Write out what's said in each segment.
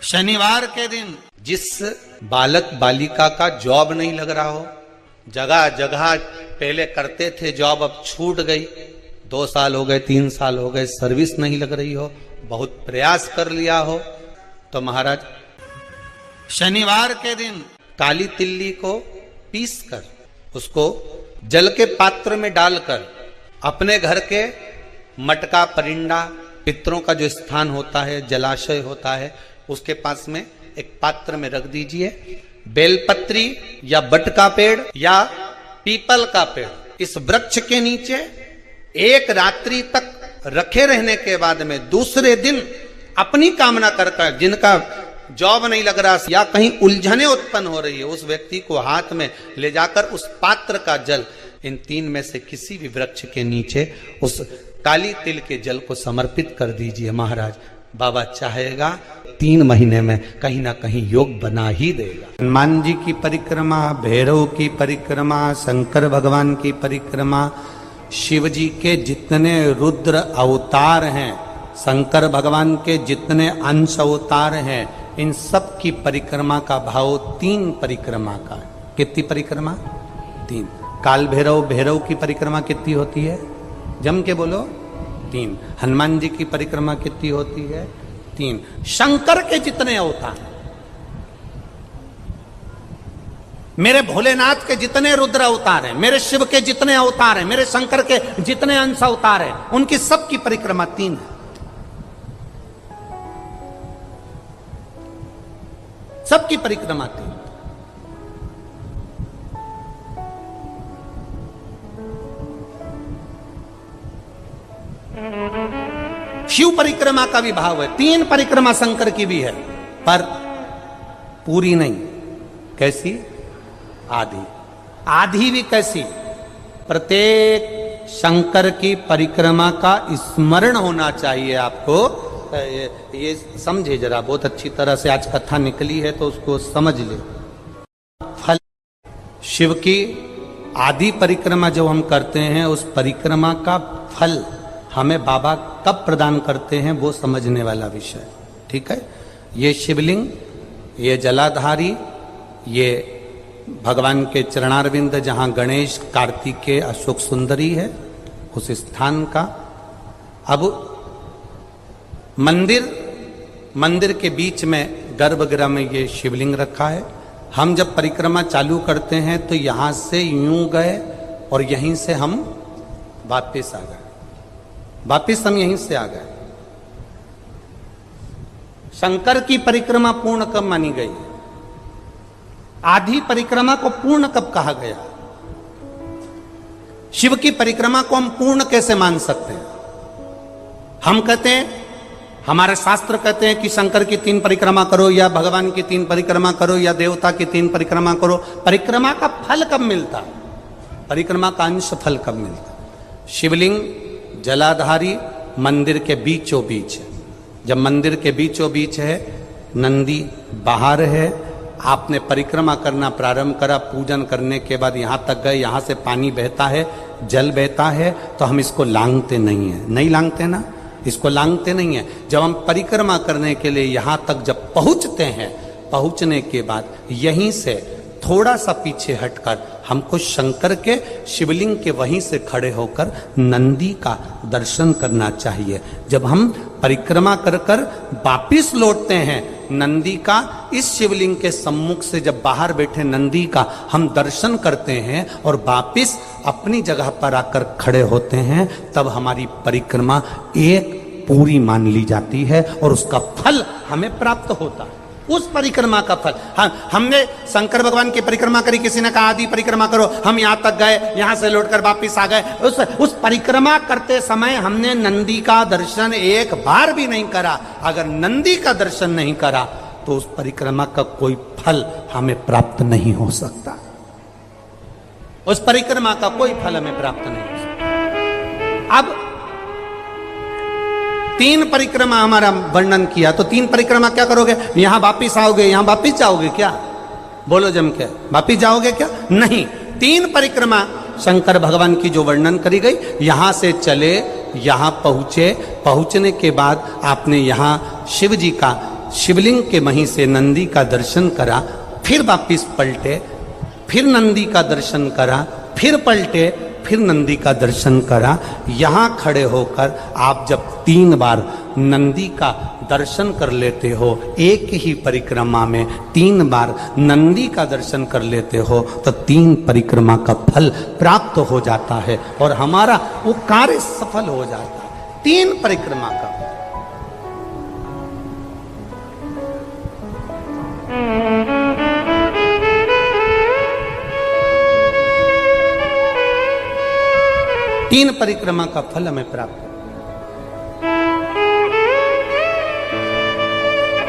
शनिवार के दिन जिस बालक बालिका का जॉब नहीं लग रहा हो, जगह जगह पहले करते थे जॉब, अब छूट गई, 2 साल हो गए, 3 साल हो गए, सर्विस नहीं लग रही हो, बहुत प्रयास कर लिया हो, तो महाराज शनिवार के दिन काली तिल्ली को पीस कर उसको जल के पात्र में डालकर अपने घर के मटका परिंडा पितरों का जो स्थान होता है, जलाशय होता है, उसके पास में एक पात्र में रख दीजिए। बेलपत्री या बट का पेड़ या पीपल का पेड़ इस वृक्ष के नीचे एक रात्रि तक रखे रहने के बाद में दूसरे दिन अपनी कामना कर जिनका जॉब नहीं लग रहा या कहीं उलझने उत्पन्न हो रही है, उस व्यक्ति को हाथ में ले जाकर उस पात्र का जल इन 3 में से किसी भी वृक्ष के नीचे उस काली तिल के जल को समर्पित कर दीजिए। महाराज बाबा चाहेगा 3 महीने में कहीं ना कहीं योग बना ही देगा। हनुमान जी की परिक्रमा, भैरव की परिक्रमा, शंकर भगवान की परिक्रमा, शिव जी के जितने रुद्र अवतार हैं, शंकर भगवान के जितने अंश अवतार हैं, इन सब की परिक्रमा का भाव 3 परिक्रमा का। कितनी परिक्रमा? 3। काल भैरव की परिक्रमा कितनी होती है? जम के बोलो 3। हनुमान जी की परिक्रमा कितनी होती है? 3। शंकर के जितने अवतार, मेरे भोलेनाथ के जितने रुद्र अवतार हैं, मेरे शिव के जितने अवतार हैं, मेरे शंकर के जितने अंश अवतार हैं, उनकी सबकी परिक्रमा 3 है। सबकी परिक्रमा 3। शिव परिक्रमा का भी भाव है, 3 परिक्रमा शंकर की भी है, पर पूरी नहीं। कैसी? आधी। आधी भी कैसी? प्रत्येक शंकर की परिक्रमा का स्मरण होना चाहिए आपको। ये समझे जरा, बहुत अच्छी तरह से आज कथा निकली है तो उसको समझ ले। फल शिव की आधी परिक्रमा जब हम करते हैं, उस परिक्रमा का फल हमें बाबा कब प्रदान करते हैं वो समझने वाला विषय, ठीक है। ये शिवलिंग, ये जलाधारी, ये भगवान के चरणारविंद जहां गणेश, कार्तिकेय, अशोक सुंदरी है, उस स्थान का। अब मंदिर के बीच में गर्भगृह में ये शिवलिंग रखा है। हम जब परिक्रमा चालू करते हैं तो यहां से यूं गए और यहीं से हम वापस आ गए, वापिस हम यहीं से आ गए। शंकर की परिक्रमा पूर्ण कब मानी गई? आधी परिक्रमा को पूर्ण कब कहा गया? शिव की परिक्रमा को हम पूर्ण कैसे मान सकते हैं? हम कहते हैं, हमारे शास्त्र कहते हैं कि शंकर की 3 परिक्रमा करो, या भगवान की 3 परिक्रमा करो, या देवता की 3 परिक्रमा करो। परिक्रमा का फल कब मिलता? परिक्रमा का अंश फल कब मिलता? शिवलिंग जलाधारी मंदिर के बीचों बीच है। जब मंदिर के बीचों बीच है, नंदी बाहर है, आपने परिक्रमा करना प्रारंभ करा, पूजन करने के बाद यहां तक गए, यहां से पानी बहता है, जल बहता है, तो हम इसको लांघते नहीं है। नहीं लांघते ना, इसको लांघते नहीं है। जब हम परिक्रमा करने के लिए यहां तक जब पहुंचते हैं, पहुंचने के बाद यहीं से थोड़ा सा पीछे हटकर हमको शंकर के शिवलिंग के वहीं से खड़े होकर नंदी का दर्शन करना चाहिए। जब हम परिक्रमा कर कर वापिस लौटते हैं, नंदी का इस शिवलिंग के सम्मुख से जब बाहर बैठे नंदी का हम दर्शन करते हैं और वापिस अपनी जगह पर आकर खड़े होते हैं, तब हमारी परिक्रमा एक पूरी मान ली जाती है और उसका फल हमें प्राप्त होता है। उस परिक्रमा का फल, हमने शंकर भगवान की परिक्रमा करी, किसी ने कहा आदि परिक्रमा करो, हम यहां तक गए, यहां से लौटकर वापिस आ गए। उस परिक्रमा करते समय हमने नंदी का दर्शन एक बार भी नहीं करा। अगर नंदी का दर्शन नहीं करा तो उस परिक्रमा का कोई फल हमें प्राप्त नहीं हो सकता। उस परिक्रमा का कोई फल हमें प्राप्त नहीं हो सकता। अब 3 परिक्रमा हमारा वर्णन किया, तो 3 परिक्रमा क्या करोगे? यहां वापिस आओगे, यहां वापिस जाओगे क्या? बोलो जम के, वापिस जाओगे क्या? नहीं। 3 परिक्रमा शंकर भगवान की जो वर्णन करी गई, यहां से चले, यहां पहुंचे, पहुंचने के बाद आपने यहां शिव जी का शिवलिंग के वहीं से नंदी का दर्शन करा, फिर वापिस पलटे, फिर नंदी का दर्शन करा, फिर पलटे, फिर नंदी का दर्शन करा। यहां खड़े होकर आप जब 3 बार नंदी का दर्शन कर लेते हो, एक ही परिक्रमा में 3 बार नंदी का दर्शन कर लेते हो, तो 3 परिक्रमा का फल प्राप्त हो जाता है और हमारा वो कार्य सफल हो जाता है। 3 परिक्रमा का। तीन परिक्रमा का फल हमें प्राप्त है।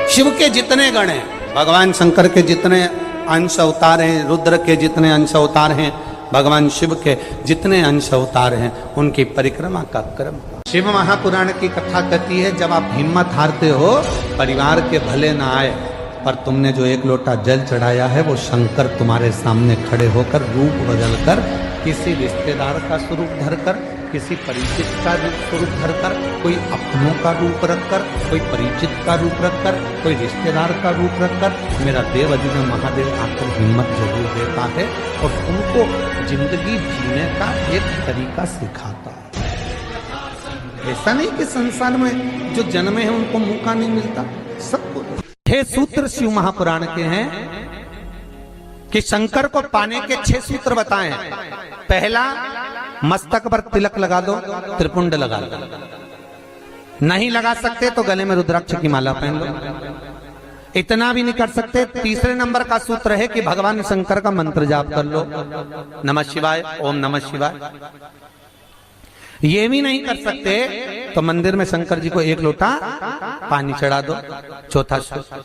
शिव के जितने गण हैं, भगवान शंकर के जितने अंश अवतार हैं, रुद्र के जितने अंश अवतार हैं, भगवान शिव के जितने अंश अवतार हैं, उनकी परिक्रमा का क्रम। शिव महापुराण की कथा कहती है, जब आप हिम्मत हारते हो, परिवार के भले ना आए, पर तुमने जो 1 लोटा जल चढ़ाया है, वो शंकर तुम्हारे सामने खड़े होकर रूप बदलकर, किसी रिश्तेदार का स्वरूप धरकर, किसी परिचित का स्वरूप धरकर, कोई अपनों का रूप रखकर, कोई परिचित का रूप रखकर, कोई रिश्तेदार का रूप रखकर, मेरा देव अधिदेव महादेव आकर हिम्मत जरूर देता है और तुमको जिंदगी जीने का एक तरीका सिखाता है। ऐसा नहीं कि संसार में जो जन्मे हैं उनको मौका नहीं मिलता, सबको। 6 सूत्र शिव महापुराण के हैं कि शंकर को पाने के 6 सूत्र बताए हैं। पहला, मस्तक पर तिलक लगा दो, त्रिपुंड लगा दो। नहीं लगा सकते तो गले में रुद्राक्ष की माला पहन लो। इतना भी नहीं कर सकते, तीसरे नंबर का सूत्र है कि भगवान शंकर का मंत्र जाप कर लो, नमः शिवाय, ओम नमः शिवाय। ये भी नहीं कर सकते तो मंदिर में शंकर जी को 1 लोटा पानी चढ़ा दो, चौथा सूत्र।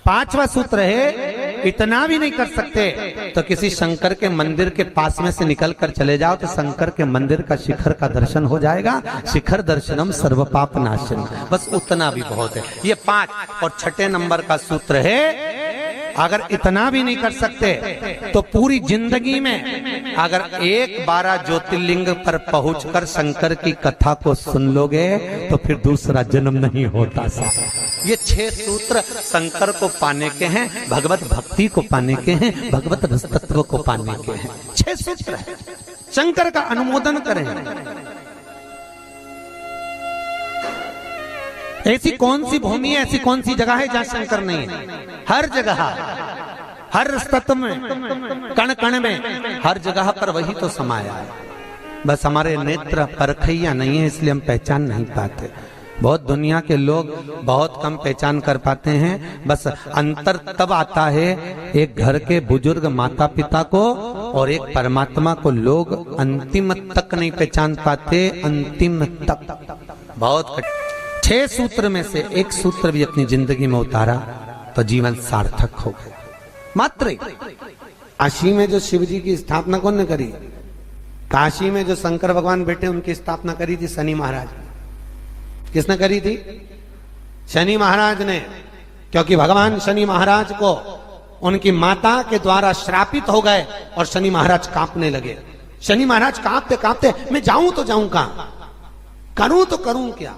5वां सूत्र है, इतना भी नहीं कर सकते तो किसी शंकर के मंदिर के पास में से निकल कर चले जाओ, तो शंकर के मंदिर का शिखर का दर्शन हो जाएगा। शिखर दर्शनम सर्व पाप नाशन, बस उतना भी बहुत है। ये 5। और 6ठे नंबर का सूत्र है, अगर इतना भी नहीं कर सकते तो पूरी जिंदगी में अगर 12 ज्योतिर्लिंग पर पहुंचकर शंकर की कथा को सुन लोगे तो फिर दूसरा जन्म नहीं होता। ये 6 सूत्र शंकर को पाने के हैं, भगवत भक्ति को पाने के हैं, भगवत रसतत्व को पाने के हैं। 6 सूत्र है। शंकर का अनुमोदन करें। ऐसी कौन सी भूमि है, ऐसी कौन सी जगह है जहां शंकर नहीं है? हर जगह, हर तत्व में, कण कण में, हर जगह पर वही तो समाया है। बस हमारे नेत्र परखैया नहीं है, इसलिए हम पहचान नहीं पाते। बहुत दुनिया के लोग बहुत कम पहचान कर पाते हैं। बस अंतर तब आता है एक घर के बुजुर्ग माता पिता को और एक परमात्मा को लोग अंतिम तक नहीं पहचान पाते। अंतिम तक बहुत 6 सूत्र में से एक सूत्र भी अपनी जिंदगी में उतारा तो जीवन सार्थक हो गया। मात्र काशी में जो शिव जी की स्थापना कौन ने करी? काशी में जो शंकर भगवान बैठे उनकी स्थापना करी थी शनि महाराज। किसने करी थी? शनि महाराज ने। क्योंकि भगवान शनि महाराज को उनकी माता के द्वारा श्रापित हो गए और शनि महाराज कांपने लगे। शनि महाराज कांपते कांपते, मैं जाऊं तो जाऊं कहां, करूं तो करूं क्या?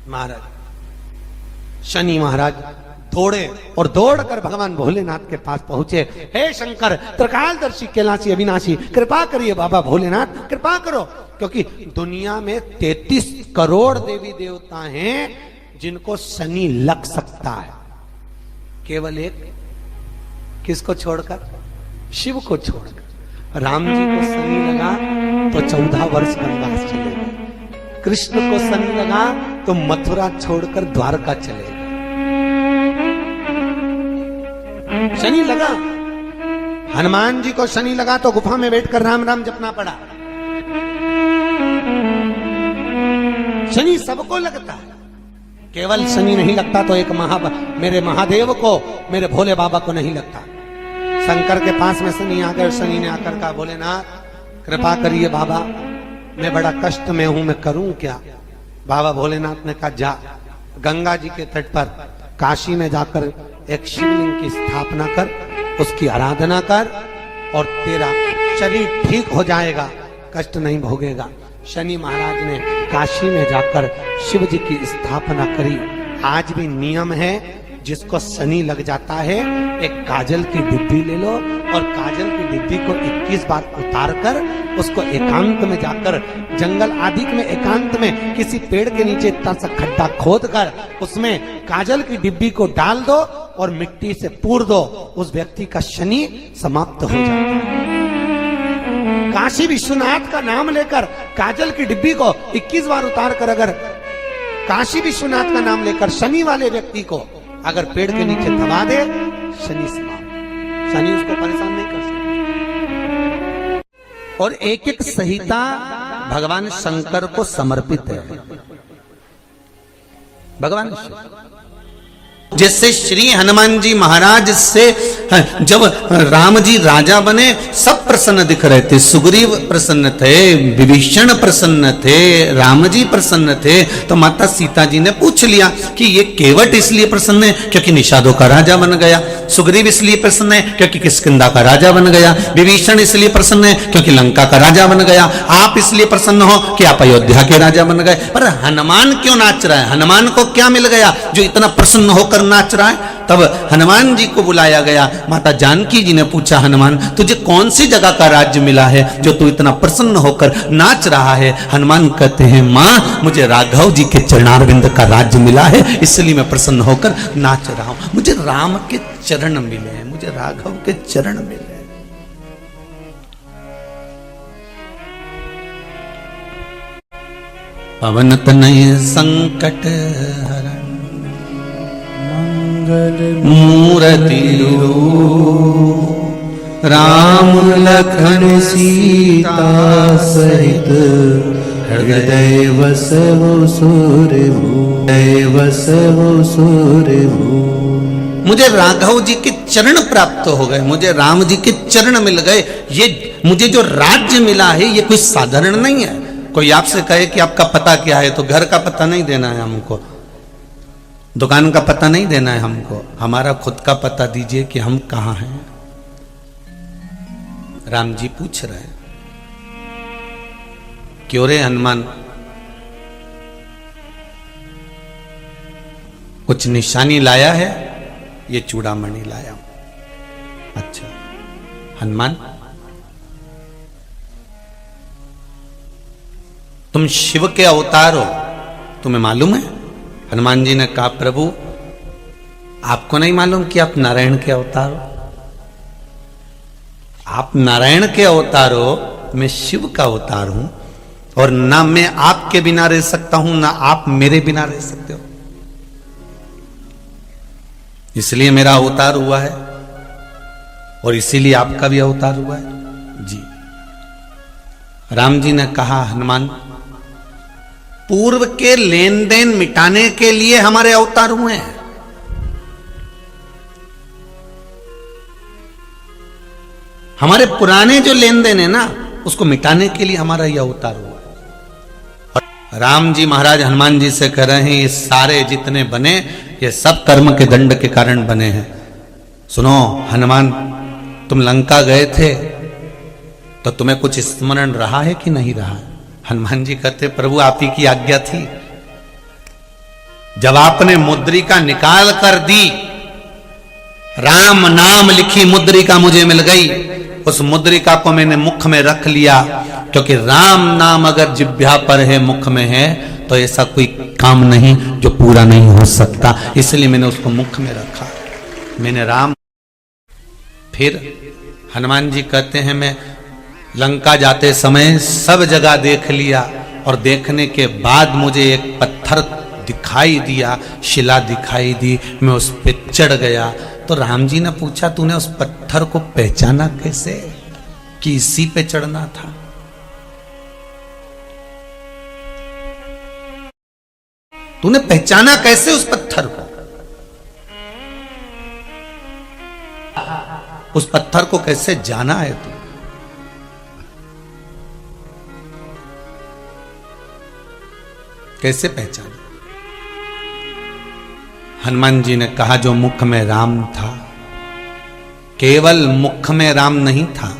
महाराज शनि महाराज दौड़े और दौड़कर भगवान भोलेनाथ के पास पहुंचे। हे शंकर, त्रिकालदर्शी, कैलाशी, अविनाशी, कृपा करिए बाबा भोलेनाथ, कृपा करो। क्योंकि दुनिया में 33 करोड़ देवी देवता हैं जिनको शनि लग सकता है, केवल एक किसको छोड़कर? शिव को छोड़कर। राम जी को शनि लगा तो 14 वर्ष वनवास चले गए। कृष्ण को शनि लगा तो मथुरा छोड़कर द्वारका चले गए। शनि लगा। हनुमान जी को शनि लगा तो गुफा में बैठकर राम राम जपना पड़ा। शनि सबको लगता है, केवल शनि नहीं लगता तो एक मेरे महादेव को, मेरे भोले बाबा को नहीं लगता। शंकर के पास में शनि आ गए। शनि ने आकर कहा, भोलेनाथ कृपा करिए बाबा, मैं बड़ा कष्ट में हूं, मैं करूं क्या? बाबा भोलेनाथ ने कहा, जा गंगा जी के तट पर काशी में जाकर एक शिवलिंग की स्थापना कर, उसकी आराधना कर और तेरा शरीर ठीक हो जाएगा, कष्ट नहीं भोगेगा। शनि महाराज ने काशी में जाकर शिव जी की स्थापना करी आज भी नियम है, जिसको शनि लग जाता है एक काजल की डिब्बी ले लो और काजल की डिब्बी को 21 बार उतार कर उसको एकांत में जाकर, जंगल आदि में एकांत में किसी पेड़ के नीचे इतना सा खड्डा खोद कर उसमें काजल की डिब्बी को डाल दो और मिट्टी से पूर दो, उस व्यक्ति का शनि समाप्त हो जाता है। काशी विश्वनाथ का नाम लेकर काजल की डिब्बी को 21 बार उतार कर अगर काशी विश्वनाथ का नाम लेकर शनि वाले व्यक्ति को अगर पेड़ के नीचे दबा दे, शनि समाप्त, शनि उसको परेशान नहीं कर सकता। और एक एक संहिता भगवान शंकर को समर्पित है। भगवान जैसे श्री हनुमान जी महाराज से जब राम जी राजा बने सब प्रसन्न दिख रहे थे, सुग्रीव प्रसन्न थे, विभीषण प्रसन्न थे, राम जी प्रसन्न थे। तो माता सीता जी ने पूछ लिया कि ये केवट इसलिए प्रसन्न है क्योंकि निषादों का राजा बन गया, सुग्रीव इसलिए प्रसन्न है क्योंकि किष्किंधा का राजा बन गया, विभीषण इसलिए प्रसन्न है क्योंकि लंका का राजा बन गया, आप इसलिए प्रसन्न हो कि आप अयोध्या के राजा बन गए। पर हनुमान क्यों नाच रहा है? हनुमान को क्या मिल गया जो इतना प्रसन्न होकर नाच रहा है? तब हनुमान जी को बुलाया गया। माता जानकी जी ने पूछा, हनुमान तुझे कौन सी जगह का राज्य मिला है जो तू इतना प्रसन्न होकर नाच रहा है? हनुमान कहते हैं, माँ मुझे राघव जी के चरणारविंद का राज्य मिला है, इसलिए मैं प्रसन्न होकर नाच रहा हूं। मुझे राम के चरण मिले हैं, मुझे राघव के चरण मिले हैं। पवन तनय संकट हरण मूर्ति राम लखन सीता सहित हृदय वसवो सूरभू। मुझे राघव जी के चरण प्राप्त हो गए, मुझे राम जी के चरण मिल गए। ये मुझे जो राज्य मिला है ये कोई साधारण नहीं है। कोई आपसे कहे कि आपका पता क्या है, तो घर का पता नहीं देना है हमको, दुकान का पता नहीं देना है हमको, हमारा खुद का पता दीजिए कि हम कहां हैं। राम जी पूछ रहे हैं, क्यों रे हनुमान, कुछ निशानी लाया है? ये चूड़ामणि लाया हूं। अच्छा हनुमान, तुम शिव के अवतार हो, तुम्हें मालूम है? हनुमान जी ने कहा, प्रभु आपको नहीं मालूम कि आप नारायण के अवतार हो? आप नारायण के अवतार हो, मैं शिव का अवतार हूं, और ना मैं आपके बिना रह सकता हूं ना आप मेरे बिना रह सकते हो, इसलिए मेरा अवतार हुआ है और इसीलिए आपका भी अवतार हुआ है। जी राम जी ने कहा, हनुमान पूर्व के लेन देन मिटाने के लिए हमारे अवतार हुए हैं। हमारे पुराने जो लेन देन है ना, उसको मिटाने के लिए हमारा यह अवतार हुआ है। और राम जी महाराज हनुमान जी से कह रहे हैं, ये सारे जितने बने ये सब कर्म के दंड के कारण बने हैं। सुनो हनुमान, तुम लंका गए थे तो तुम्हें कुछ स्मरण रहा है कि नहीं रहा? हनुमान जी कहते, प्रभु आप ही की आज्ञा थी। जब आपने मुद्रिका निकाल कर दी, राम नाम लिखी मुद्रिका मुझे मिल गई, उस मुद्रिका को मैंने मुख में रख लिया, क्योंकि राम नाम अगर जिह्वा पर है, मुख में है, तो ऐसा कोई काम नहीं जो पूरा नहीं हो सकता, इसलिए मैंने उसको मुख में रखा, मैंने राम। फिर हनुमान जी कहते हैं, मैं लंका जाते समय सब जगह देख लिया, और देखने के बाद मुझे एक पत्थर दिखाई दिया, शिला दिखाई दी, मैं उस पे चढ़ गया। तो राम जी ने पूछा, तूने उस पत्थर को पहचाना कैसे कि इसी पे चढ़ना था? तूने पहचाना कैसे उस पत्थर को? उस पत्थर को कैसे जाना है तू? कैसे पहचाना? हनुमान जी ने कहा, जो मुख में राम था, केवल मुख में राम नहीं था,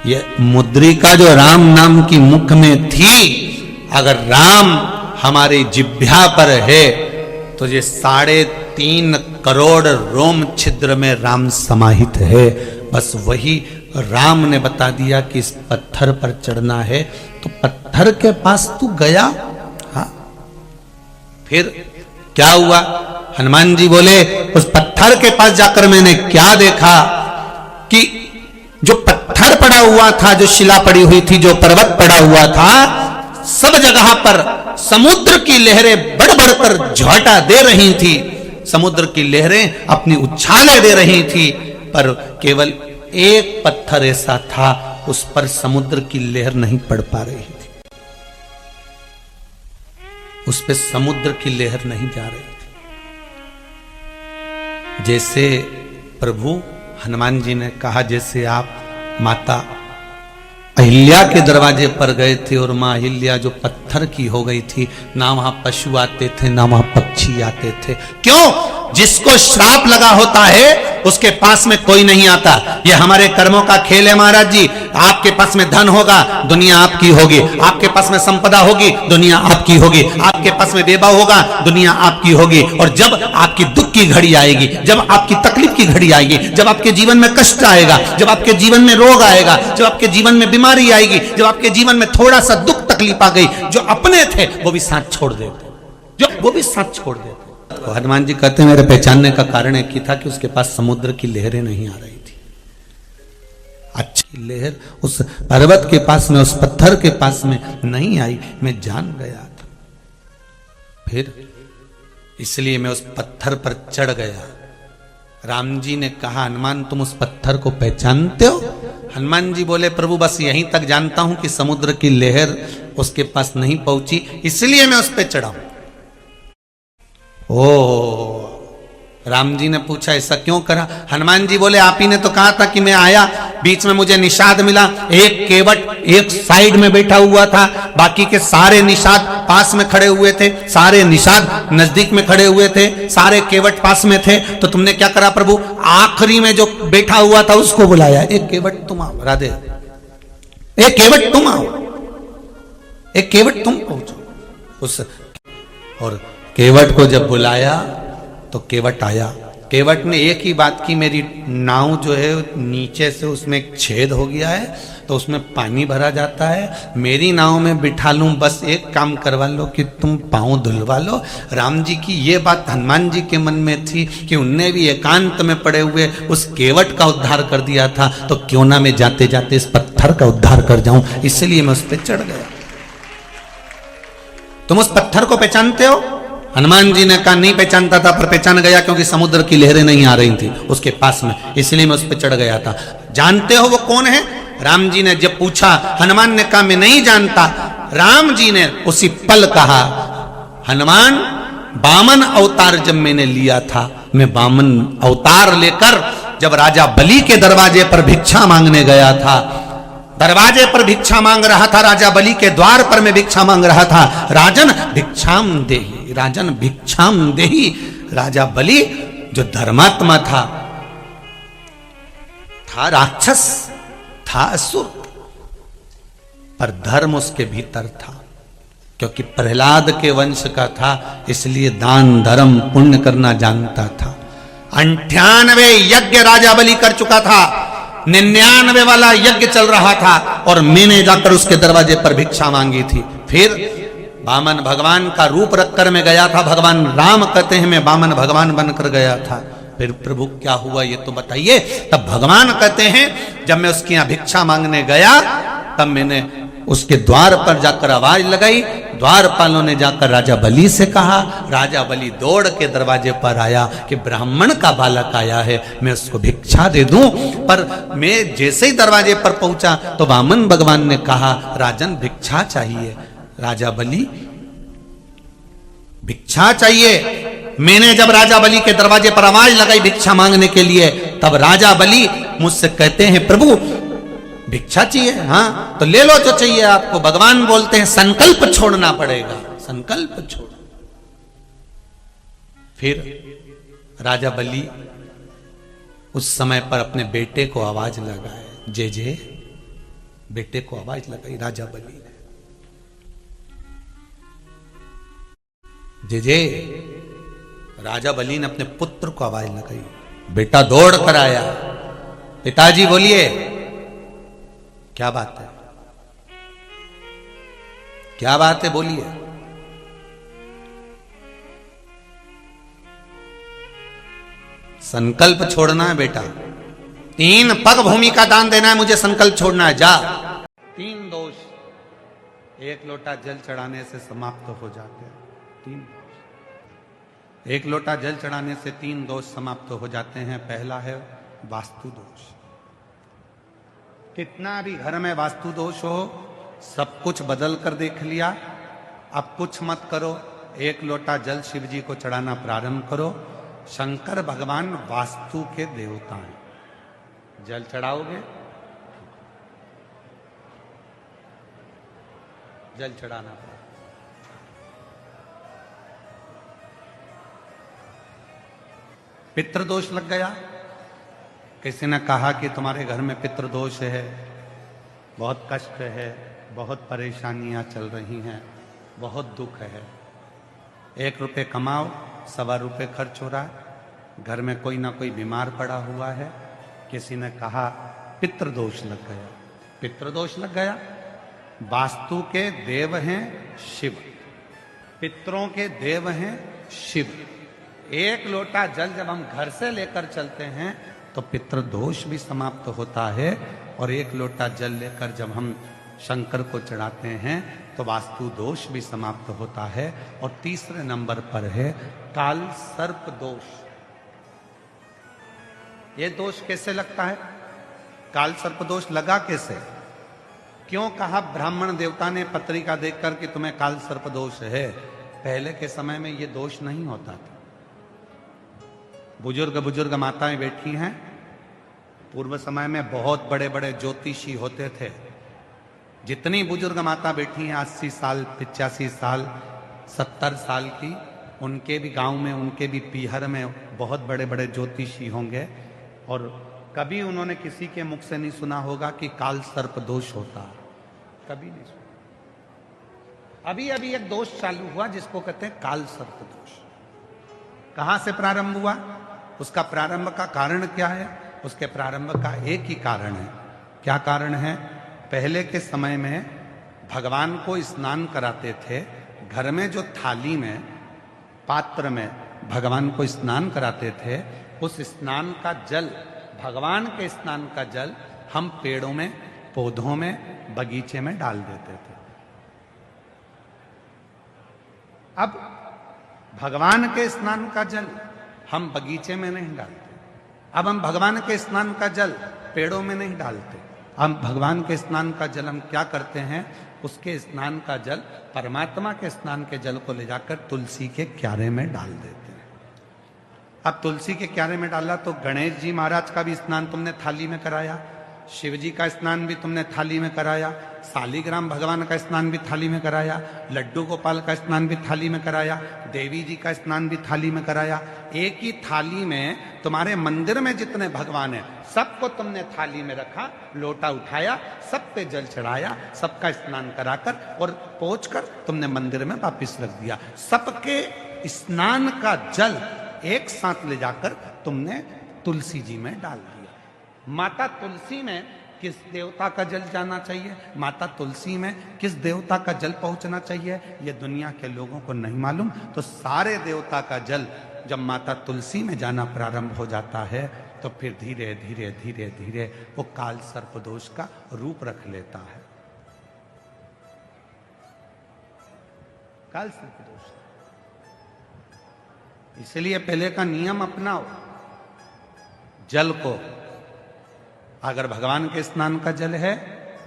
यह मुद्रिका जो राम नाम की मुख में थी, अगर राम हमारे जिह्वा पर है तो तो ये 3.5 करोड़ रोम छिद्र में राम समाहित है। बस वही राम ने बता दिया कि इस पत्थर पर चढ़ना है, तो पत्थर के पास तू गया। हाँ, फिर क्या हुआ? हनुमान जी बोले उस पत्थर के पास जाकर मैंने क्या देखा कि जो पत्थर पड़ा हुआ था, जो शिला पड़ी हुई थी, जो पर्वत पड़ा हुआ था, सब जगह पर समुद्र की लहरें बढ़ बढ़कर झोंटा दे रही थी। समुद्र की लहरें अपनी उछालें दे रही थी, पर केवल एक पत्थर ऐसा था उस पर समुद्र की लहर नहीं पड़ पा रही थी, उस पे समुद्र की लहर नहीं जा रही थी। जैसे प्रभु हनुमान जी ने कहा, जैसे आप माता अहिल्या के दरवाजे पर गए थे और मां अहिल्या जो पत्थर की हो गई थी, ना वहां पशु आते थे ना वहां पक्षी आते थे। क्यों? जिसको श्राप लगा होता है उसके पास में कोई नहीं आता। ये हमारे कर्मों का खेल है महाराज जी। आपके पास में धन होगा, दुनिया आपकी होगी। आपके पास में संपदा होगी, दुनिया आपकी होगी। आपके पास में वैभव होगा, दुनिया आपकी होगी। और जब आपकी दुख की घड़ी आएगी, जब आपकी तकलीफ की घड़ी आएगी, जब आपके जीवन में कष्ट आएगा, जब आपके जीवन में रोग आएगा, जब आपके जीवन में बीमारी आएगी, जब आपके जीवन में थोड़ा सा दुख तकलीफ आ गई, जो अपने थे वो भी साथ छोड़ देते, वो भी साथ छोड़ देते। तो हनुमान जी कहते हैं मेरे पहचानने का कारण एक ही था कि उसके पास समुद्र की लहरें नहीं आ रही थी। अच्छी लहर उस पर्वत के पास में, उस पत्थर के पास में नहीं आई, मैं जान गया था। फिर इसलिए मैं उस पत्थर पर चढ़ गया। राम जी ने कहा हनुमान तुम उस पत्थर को पहचानते हो? हनुमान जी बोले प्रभु बस यहीं तक जानता हूं कि समुद्र की लहर उसके पास नहीं पहुंची, इसलिए मैं उस पर चढ़ा। ओ, राम जी ने पूछा ऐसा क्यों करा? हनुमान जी बोले आप ही ने तो कहा था कि मैं आया, बीच में मुझे निषाद मिला, एक केवट एक साइड में बैठा हुआ था, बाकी के सारे निषाद पास में खड़े हुए थे, सारे निषाद नजदीक में खड़े हुए थे, सारे केवट पास में थे। तो तुमने क्या करा प्रभु? आखिरी में जो बैठा हुआ था उसको बुलाया, एक केवट तुम आओ, राधे, एक केवट तुम आओ, एक केवट तुम पहुंचो उस। और केवट को जब बुलाया तो केवट आया। केवट ने एक ही बात की, मेरी नाव जो है नीचे से उसमें एक छेद हो गया है तो उसमें पानी भरा जाता है, मेरी नाव में बिठा लूं, बस एक काम करवा लो कि तुम पांव धुलवा लो। राम जी की ये बात हनुमान जी के मन में थी कि उनने भी एकांत में पड़े हुए उस केवट का उद्धार कर दिया था, तो क्यों ना मैं जाते जाते इस पत्थर का उद्धार कर जाऊं, इसलिए मैं उस पर चढ़ गया। तुम उस पत्थर को पहचानते हो? हनुमान जी ने कहा नहीं पहचानता था, पर पहचान गया क्योंकि समुद्र की लहरें नहीं आ रही थी उसके पास में, इसलिए मैं उस पर चढ़ गया था। जानते हो वो कौन है? राम जी ने जब पूछा, हनुमान ने कहा मैं नहीं जानता। राम जी ने उसी पल कहा हनुमान वामन अवतार जब मैंने लिया था, मैं वामन अवतार लेकर जब राजा बलि के दरवाजे पर भिक्षा मांगने गया था, दरवाजे पर भिक्षा मांग रहा था, राजा बलि के द्वार पर मैं भिक्षा मांग रहा था। राजन भिक्षाम देहि, राजन भिक्षाम देहि। राजा बलि जो धर्मात्मा था राक्षस, था असुर, पर धर्म उसके भीतर था, क्योंकि प्रहलाद के वंश का था, इसलिए दान धर्म पुण्य करना जानता था। 98 यज्ञ राजा बलि कर चुका था, 99 वाला यज्ञ चल रहा था और मैंने जाकर उसके दरवाजे पर भिक्षा मांगी थी। फिर वामन भगवान का रूप रखकर मैं गया था, भगवान राम कहते हैं मैं वामन भगवान बनकर गया था। फिर प्रभु क्या हुआ ये तो बताइए। तब भगवान कहते हैं जब मैं उसके यहां भिक्षा मांगने गया तब मैंने उसके द्वार पर जाकर आवाज लगाई, द्वारपालों ने जाकर राजा बलि से कहा, राजा बलि दौड़ के दरवाजे पर आया कि ब्राह्मण का बालक आया है, मैं उसको भिक्षा दे दूं। पर मैं जैसे ही दरवाजे पर पहुंचा तो वामन भगवान ने कहा राजन भिक्षा चाहिए। राजा बलि भिक्षा चाहिए। मैंने जब राजा बलि के दरवाजे पर आवाज लगाई भिक्षा मांगने के लिए, तब राजा बलि मुझसे कहते हैं प्रभु भिक्षा चाहिए? हाँ तो ले लो जो चाहिए आपको। भगवान बोलते हैं संकल्प छोड़ना पड़ेगा, संकल्प छोड़। फिर राजा बलि उस समय पर अपने बेटे को आवाज लगाए, जे जे बेटे को आवाज लगाई राजा बलि ने, जे जे राजा बलि ने अपने पुत्र को आवाज लगाई, बेटा दौड़ कर आया, पिताजी बोलिए क्या बात है, क्या बात है, बोलिए। संकल्प छोड़ना है बेटा, 3 पग भूमि का दान देना है, मुझे संकल्प छोड़ना है, जा। 3 दोष 1 लोटा जल चढ़ाने से समाप्त हो जाते हैं। 3 दोष 1 लोटा जल चढ़ाने से 3 दोष समाप्त हो जाते हैं। पहला है वास्तु दोष। कितना भी घर में वास्तु दोष हो, सब कुछ बदल कर देख लिया, अब कुछ मत करो, 1 लोटा जल शिव जी को चढ़ाना प्रारंभ करो। शंकर भगवान वास्तु के देवता हैं। जल चढ़ाओगे, जल चढ़ाना पड़ा। पितृदोष लग गया। किसी ने कहा कि तुम्हारे घर में पितृदोष है, बहुत कष्ट है, बहुत परेशानियां चल रही हैं, बहुत दुख है। 1 रुपये कमाओ, 1.25 रुपये खर्च हो रहा है, घर में कोई ना कोई बीमार पड़ा हुआ है। किसी ने कहा पितृदोष लग गया। पितृदोष लग गया। वास्तु के देव हैं शिव, पितरों के देव हैं शिव। 1 लोटा जल जब हम घर से लेकर चलते हैं तो पितृदोष भी समाप्त होता है, और 1 लोटा जल लेकर जब हम शंकर को चढ़ाते हैं तो वास्तु दोष भी समाप्त होता है। और तीसरे नंबर पर है काल सर्प दोष। ये दोष कैसे लगता है? काल सर्प दोष लगा कैसे? क्यों कहा ब्राह्मण देवता ने पत्रिका देखकर कि तुम्हें काल सर्प दोष है? पहले के समय में ये दोष नहीं होता था। बुजुर्ग माताएं बैठी हैं, पूर्व समय में बहुत बड़े बड़े ज्योतिषी होते थे। जितनी बुजुर्ग माता बैठी हैं 80 साल, 85 साल, 70 साल की, उनके भी गांव में, उनके भी पीहर में बहुत बड़े बड़े ज्योतिषी होंगे, और कभी उन्होंने किसी के मुख से नहीं सुना होगा कि काल सर्प दोष होता। कभी नहीं सुना। अभी अभी एक दोष चालू हुआ जिसको कहते हैं काल सर्प दोष। कहां से प्रारंभ हुआ? उसका प्रारंभ का कारण क्या है? उसके प्रारंभ का एक ही कारण है। क्या कारण है? पहले के समय में भगवान को स्नान कराते थे। घर में जो थाली में, पात्र में भगवान को स्नान कराते थे, उस स्नान का जल, भगवान के स्नान का जल हम पेड़ों में, पौधों में, बगीचे में डाल देते थे। अब भगवान के स्नान का जल हम बगीचे में नहीं डालते। अब हम भगवान के स्नान का जल पेड़ों में नहीं डालते। हम भगवान के स्नान का जल हम क्या करते हैं? उसके स्नान का जल, परमात्मा के स्नान के जल को ले जाकर तुलसी के क्यारे में डाल देते हैं। अब तुलसी के क्यारे में डाला तो गणेश जी महाराज का भी स्नान तुमने थाली में कराया, शिव जी का स्नान भी तुमने थाली में कराया, शालिग्राम भगवान का स्नान भी थाली में कराया, लड्डू गोपाल का स्नान भी थाली में कराया, देवी जी का स्नान भी थाली में कराया। एक ही थाली में तुम्हारे मंदिर में जितने भगवान हैं सबको तुमने थाली में रखा, लोटा उठाया, सब पे जल चढ़ाया, सबका स्नान कराकर और पहुंचकर तुमने मंदिर में वापिस रख दिया। सबके स्नान का जल एक साथ ले जाकर तुमने तुलसी जी में डाल दिया। माता तुलसी में किस देवता का जल जाना चाहिए, माता तुलसी में किस देवता का जल पहुंचना चाहिए, ये दुनिया के लोगों को नहीं मालूम। तो सारे देवता का जल जब माता तुलसी में जाना प्रारंभ हो जाता है तो फिर धीरे धीरे धीरे धीरे वो काल सर्प दोष का रूप रख लेता है। काल सर्प दोष। इसलिए पहले का नियम अपनाओ। जल को, अगर भगवान के स्नान का जल है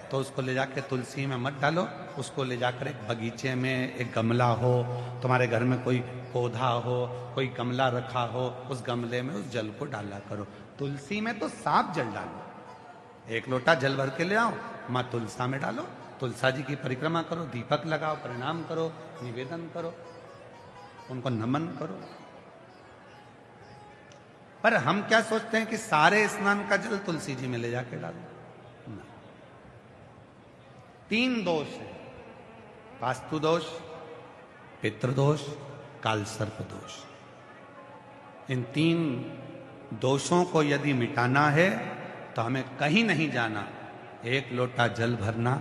तो उसको ले जाकर तुलसी में मत डालो, उसको ले जाकर एक बगीचे में, एक गमला हो, तुम्हारे घर में कोई पौधा हो, कोई गमला रखा हो, उस गमले में उस जल को डाला करो। तुलसी में तो साफ जल डालो। 1 लोटा जल भर के ले आओ, माँ तुलसा में डालो, तुलसा जी की परिक्रमा करो, दीपक लगाओ, प्रणाम करो, निवेदन करो, उनको नमन करो। पर हम क्या सोचते हैं कि सारे स्नान का जल तुलसी जी में ले जाके डालो। 3 दोष है, वास्तु दोष, पितृदोष, काल सर्प दोष। इन 3 दोषों को यदि मिटाना है तो हमें कहीं नहीं जाना, 1 लोटा जल भरना,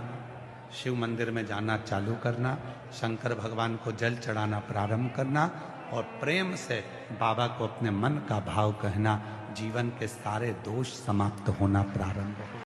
शिव मंदिर में जाना चालू करना, शंकर भगवान को जल चढ़ाना प्रारंभ करना और प्रेम से बाबा को अपने मन का भाव कहना, जीवन के सारे दोष समाप्त होना प्रारंभ हो।